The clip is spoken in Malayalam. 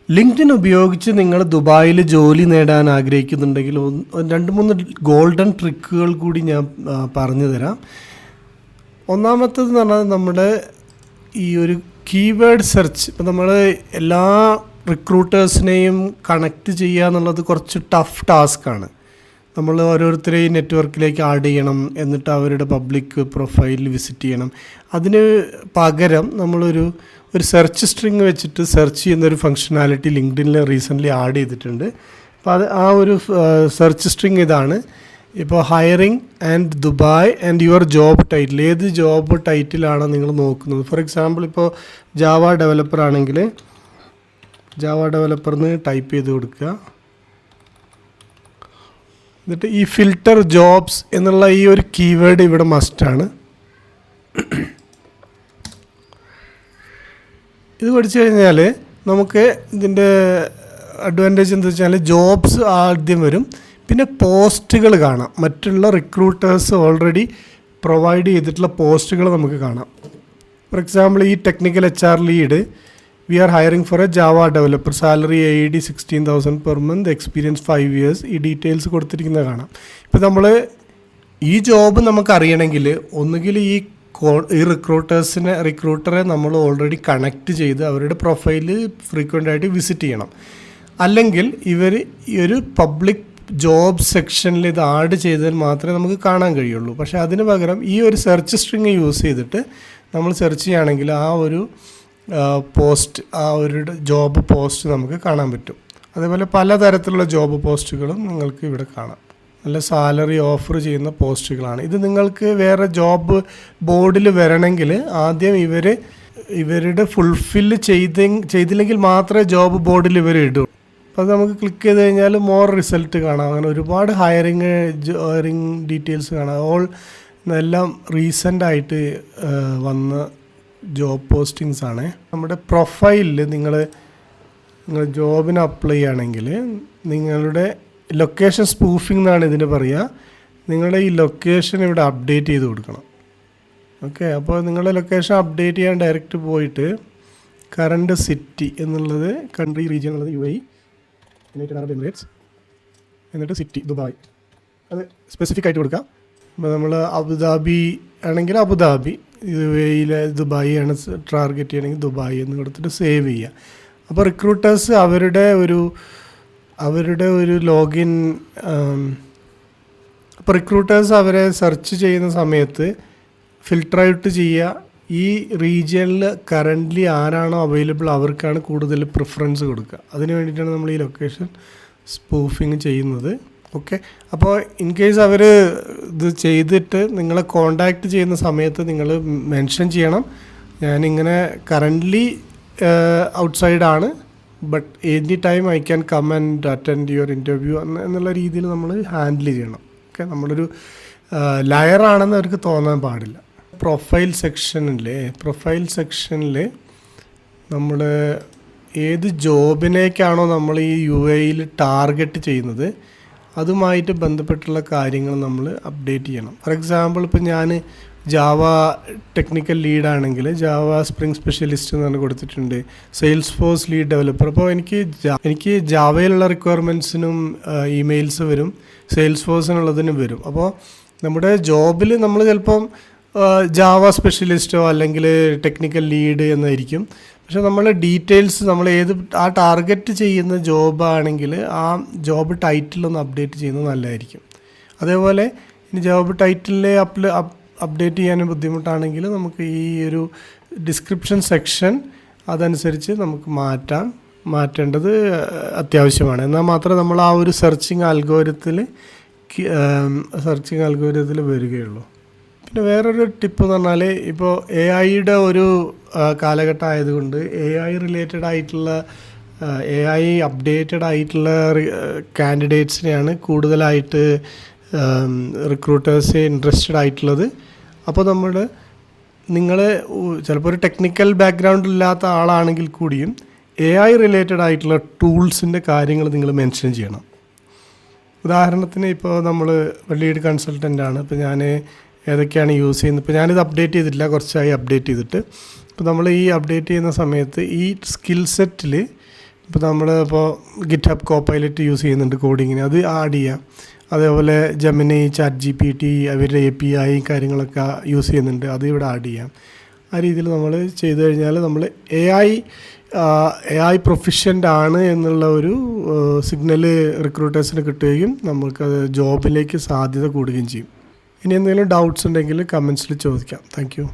ലിങ്ക്ഡിൻ ഉപയോഗിച്ച് നിങ്ങൾ ദുബായിൽ ജോലി നേടാൻ ആഗ്രഹിക്കുന്നുണ്ടെങ്കിൽ 2-3 ഗോൾഡൻ ട്രിക്കുകൾ കൂടി ഞാൻ പറഞ്ഞു തരാം. ഒന്നാമത്തേത് പറഞ്ഞാൽ നമ്മുടെ ഈ ഒരു കീവേഡ് സെർച്ച്. ഇപ്പോൾ നമ്മൾ എല്ലാ റിക്രൂട്ടേഴ്സിനെയും കണക്റ്റ് ചെയ്യുക എന്നുള്ളത് കുറച്ച് ടഫ് ടാസ്ക്കാണ്. നമ്മൾ ഓരോരുത്തരെയും നെറ്റ്വർക്കിലേക്ക് ആഡ് ചെയ്യണം, എന്നിട്ട് അവരുടെ പബ്ലിക് പ്രൊഫൈലിൽ വിസിറ്റ് ചെയ്യണം. അതിന് പകരം നമ്മളൊരു സെർച്ച് സ്ട്രിങ് വെച്ചിട്ട് സെർച്ച് ചെയ്യുന്നൊരു ഫങ്ഷനാലിറ്റി ലിങ്ക്ഡിനിൽ റീസെൻ്റ്ലി ആഡ് ചെയ്തിട്ടുണ്ട്. അപ്പോൾ ആ ഒരു സെർച്ച് സ്ട്രിങ് ഇതാണ്. ഇപ്പോൾ hiring and Dubai and your job title, ഏത് ജോബ് ടൈറ്റിലാണോ നിങ്ങൾ നോക്കുന്നത്. ഫോർ എക്സാമ്പിൾ ഇപ്പോൾ ജാവ ഡെവലപ്പർ ആണെങ്കിൽ ജാവ ഡെവലപ്പറിന് ടൈപ്പ് ചെയ്ത് കൊടുക്കുക. എന്നിട്ട് ഈ ഫിൽട്ടർ ജോബ്സ് എന്നുള്ള ഈ ഒരു കീവേഡ് ഇവിടെ മസ്റ്റാണ്. ഇത് പഠിച്ചു കഴിഞ്ഞാൽ നമുക്ക് ഇതിൻ്റെ അഡ്വാൻറ്റേജ് എന്താ വെച്ചാൽ ജോബ്സ് ആദ്യം വരും, പിന്നെ പോസ്റ്റുകൾ കാണാം. മറ്റുള്ള റിക്രൂട്ടേഴ്സ് ഓൾറെഡി പ്രൊവൈഡ് ചെയ്തിട്ടുള്ള പോസ്റ്റുകൾ നമുക്ക് കാണാം. ഫോർ എക്സാമ്പിൾ ഈ technical HR lead, we are hiring for a Java developer, salary AED 16,000 per month, experience 5 years. ഈ ഡീറ്റെയിൽസ് കൊടുത്തിരിക്കുന്നത് കാണാം. ഇപ്പോൾ നമ്മൾ ഈ ജോബ് നമുക്ക് അറിയണമെങ്കിൽ ഒന്നുകിൽ ഈ റിക്രൂട്ടറെ നമ്മൾ ഓൾറെഡി കണക്റ്റ് ചെയ്ത് അവരുടെ പ്രൊഫൈല് ഫ്രീക്വൻ്റ് ആയിട്ട് വിസിറ്റ് ചെയ്യണം. അല്ലെങ്കിൽ ഇവർ ഈ ഒരു പബ്ലിക് ജോബ് സെക്ഷനിൽ ഇത് ആഡ് ചെയ്താൽ മാത്രമേ നമുക്ക് കാണാൻ കഴിയുള്ളൂ. പക്ഷേ അതിന് പകരം ഈ ഒരു സെർച്ച് സ്ട്രിങ് യൂസ് ചെയ്തിട്ട് നമ്മൾ സെർച്ച് ചെയ്യുകയാണെങ്കിൽ ആ ഒരു പോസ്റ്റ്, ആ ഒരു ജോബ് പോസ്റ്റ് നമുക്ക് കാണാൻ പറ്റും. അതേപോലെ പലതരത്തിലുള്ള ജോബ് പോസ്റ്റുകളും നിങ്ങൾക്ക് ഇവിടെ കാണാം. നല്ല സാലറി ഓഫർ ചെയ്യുന്ന പോസ്റ്റുകളാണ് ഇത്. നിങ്ങൾക്ക് വേറെ ജോബ് ബോർഡിൽ വരണമെങ്കിൽ ആദ്യം ഇവരുടെ ഫുൾഫില്ല് ചെയ്തില്ലെങ്കിൽ മാത്രമേ ജോബ് ബോർഡിൽ ഇവർ ഇടൂ. അപ്പോൾ അത് നമുക്ക് ക്ലിക്ക് ചെയ്ത് കഴിഞ്ഞാൽ മോർ റിസൾട്ട് കാണാം. അങ്ങനെ ഒരുപാട് ഹയറിങ് ഡീറ്റെയിൽസ് കാണാം. എല്ലാം റീസെൻ്റായിട്ട് വന്ന ജോബ് പോസ്റ്റിങ്സ് ആണ്. നമ്മുടെ പ്രൊഫൈലിൽ നിങ്ങൾ ജോബിന് അപ്ലൈ ചെയ്യുകയാണെങ്കിൽ നിങ്ങളുടെ ലൊക്കേഷൻ സ്പൂഫിംഗ് എന്നാണ് ഇതിന് പറയുക. നിങ്ങളുടെ ഈ ലൊക്കേഷൻ ഇവിടെ അപ്ഡേറ്റ് ചെയ്ത് കൊടുക്കണം. ഓക്കെ, അപ്പോൾ നിങ്ങളുടെ ലൊക്കേഷൻ അപ്ഡേറ്റ് ചെയ്യാൻ ഡയറക്റ്റ് പോയിട്ട് കറണ്ട് സിറ്റി എന്നുള്ളത്, കൺട്രി റീജിയൻ എന്നുള്ളത് UAE, യുണൈറ്റഡ് അറബ് എമിറേറ്റ്സ്, എന്നിട്ട് സിറ്റി ദുബായ്, അത് സ്പെസിഫിക് ആയിട്ട് കൊടുക്കാം. അപ്പോൾ നമ്മൾ അബുദാബി ആണെങ്കിൽ അബുദാബി, UAEയിലെ ദുബായ് ആണ് ടാർഗറ്റ് ചെയ്യണമെങ്കിൽ ദുബായ് എന്ന് കൊടുത്തിട്ട് സേവ് ചെയ്യുക. അപ്പോൾ റിക്രൂട്ടേഴ്സ് അവരുടെ ഒരു ലോഗിൻ, അപ്പോൾ റിക്രൂട്ടേഴ്സ് അവരെ സെർച്ച് ചെയ്യുന്ന സമയത്ത് ഫിൽട്ടർ ഔട്ട് ചെയ്യുക. ഈ റീജിയനിൽ കറൻ്റ്ലി ആരാണോ അവൈലബിൾ അവർക്കാണ് കൂടുതൽ പ്രിഫറൻസ് കൊടുക്കുക. അതിന് വേണ്ടിയിട്ടാണ് നമ്മൾ ഈ ലൊക്കേഷൻ സ്പൂഫിങ് ചെയ്യുന്നത്. ഓക്കെ, അപ്പോൾ ഇൻ കേസ് അവർ ഇത് ചെയ്തിട്ട് നിങ്ങളെ കോണ്ടാക്റ്റ് ചെയ്യുന്ന സമയത്ത് നിങ്ങൾ മെൻഷൻ ചെയ്യണം, ഞാനിങ്ങനെ കറൻ്റ്ലി ഔട്ട്സൈഡാണ്, but any time I can come and attend your interview എന്നുള്ള രീതിയിൽ നമ്മൾ ഹാൻഡിൽ ചെയ്യണം. ഓക്കെ, നമ്മളൊരു ലയറാണെന്ന് അവർക്ക് തോന്നാൻ പാടില്ല. പ്രൊഫൈൽ സെക്ഷനിൽ നമ്മൾ ഏത് ജോബിനേക്കാണോ നമ്മൾ ഈ UAEയിൽ ടാർഗറ്റ് ചെയ്യുന്നത് അതുമായിട്ട് ബന്ധപ്പെട്ടുള്ള കാര്യങ്ങൾ നമ്മൾ അപ്ഡേറ്റ് ചെയ്യണം. ഫോർ എക്സാമ്പിൾ ഇപ്പോൾ ഞാൻ ജാവ ടെക്നിക്കൽ ലീഡാണെങ്കിൽ ജാവ സ്പ്രിംഗ് സ്പെഷ്യലിസ്റ്റ് എന്നാണ് കൊടുത്തിട്ടുണ്ട്, സെയിൽസ് ഫോഴ്സ് ലീഡ് ഡെവലപ്പർ. അപ്പോൾ എനിക്ക് ജാവയിലുള്ള റിക്വയർമെൻറ്റ്സിനും ഇമെയിൽസ് വരും, സെയിൽസ് ഫോഴ്സിനുള്ളതിനും വരും. അപ്പോൾ നമ്മുടെ ജോബിൽ നമ്മൾ ചിലപ്പം ജാവ സ്പെഷ്യലിസ്റ്റോ അല്ലെങ്കിൽ ടെക്നിക്കൽ ലീഡ് എന്നായിരിക്കും. പക്ഷെ നമ്മൾ ഡീറ്റെയിൽസ് നമ്മൾ ആ ടാർഗറ്റ് ചെയ്യുന്ന ജോബാണെങ്കിൽ ആ ജോബ് ടൈറ്റിലൊന്ന് അപ്ഡേറ്റ് ചെയ്യുന്നത് നല്ലതായിരിക്കും. അതേപോലെ ഇനി ജോബ് ടൈറ്റിലെ അപ്ഡേറ്റ് ചെയ്യാനും ബുദ്ധിമുട്ടാണെങ്കിൽ നമുക്ക് ഈ ഒരു ഡിസ്ക്രിപ്ഷൻ സെക്ഷൻ അതനുസരിച്ച് നമുക്ക് മാറ്റേണ്ടത് അത്യാവശ്യമാണ്. എന്നാൽ മാത്രമേ നമ്മൾ ആ ഒരു സെർച്ചിങ് അൽഗോരിതത്തിൽ വരികയുള്ളൂ. പിന്നെ വേറൊരു ടിപ്പ് എന്ന് പറഞ്ഞാൽ ഇപ്പോൾ AI ഒരു കാലഘട്ടം ആയതുകൊണ്ട് AI അപ്ഡേറ്റഡ് ആയിട്ടുള്ള കാൻഡിഡേറ്റ്സിനെയാണ് കൂടുതലായിട്ട് റിക്രൂട്ടേഴ്സ് ഇൻട്രസ്റ്റഡ് ആയിട്ടുള്ളത്. അപ്പോൾ നിങ്ങൾ ചിലപ്പോൾ ഒരു ടെക്നിക്കൽ ബാക്ക്ഗ്രൗണ്ട് ഇല്ലാത്ത ആളാണെങ്കിൽ കൂടിയും AI റിലേറ്റഡ് ആയിട്ടുള്ള ടൂൾസിൻ്റെ കാര്യങ്ങൾ നിങ്ങൾ മെൻഷൻ ചെയ്യണം. ഉദാഹരണത്തിന് ഇപ്പോൾ നമ്മൾ ലീഡ് കൺസൾട്ടൻ്റാണ്, ഇപ്പോൾ ഞാൻ ഏതൊക്കെയാണ് യൂസ് ചെയ്യുന്നത്, ഇപ്പോൾ ഞാനിത് അപ്ഡേറ്റ് ചെയ്തിട്ടില്ല, കുറച്ചായി അപ്ഡേറ്റ് ചെയ്തിട്ട്. ഇപ്പോൾ നമ്മൾ ഈ അപ്ഡേറ്റ് ചെയ്യുന്ന സമയത്ത് ഈ സ്കിൽ സെറ്റിൽ ഇപ്പോൾ നമ്മൾ ഗിറ്റ്ഹബ് കോപ്പൈലറ്റ് യൂസ് ചെയ്യുന്നുണ്ട് കോഡിങ്ങിന്, അത് ആഡ് ചെയ്യാം. അതേപോലെ ജെമിനി, ചാറ്റ് GPT അവരുടെ API കാര്യങ്ങളൊക്കെ യൂസ് ചെയ്യുന്നുണ്ട്, അത് ഇവിടെ ആഡ് ചെയ്യാം. ആ രീതിയിൽ നമ്മൾ ചെയ്തു കഴിഞ്ഞാൽ നമ്മൾ AI പ്രൊഫിഷ്യൻ്റ് ആണ് എന്നുള്ള ഒരു സിഗ്നൽ റിക്രൂട്ടേഴ്സിന് കിട്ടുകയും നമുക്കത് ജോബിലേക്ക് സാധ്യത കൂടുകയും ചെയ്യും. ഇനി എന്തെങ്കിലും ഡൗട്ട്സ് ഉണ്ടെങ്കിൽ കമൻസിൽ ചോദിക്കാം. Thank you.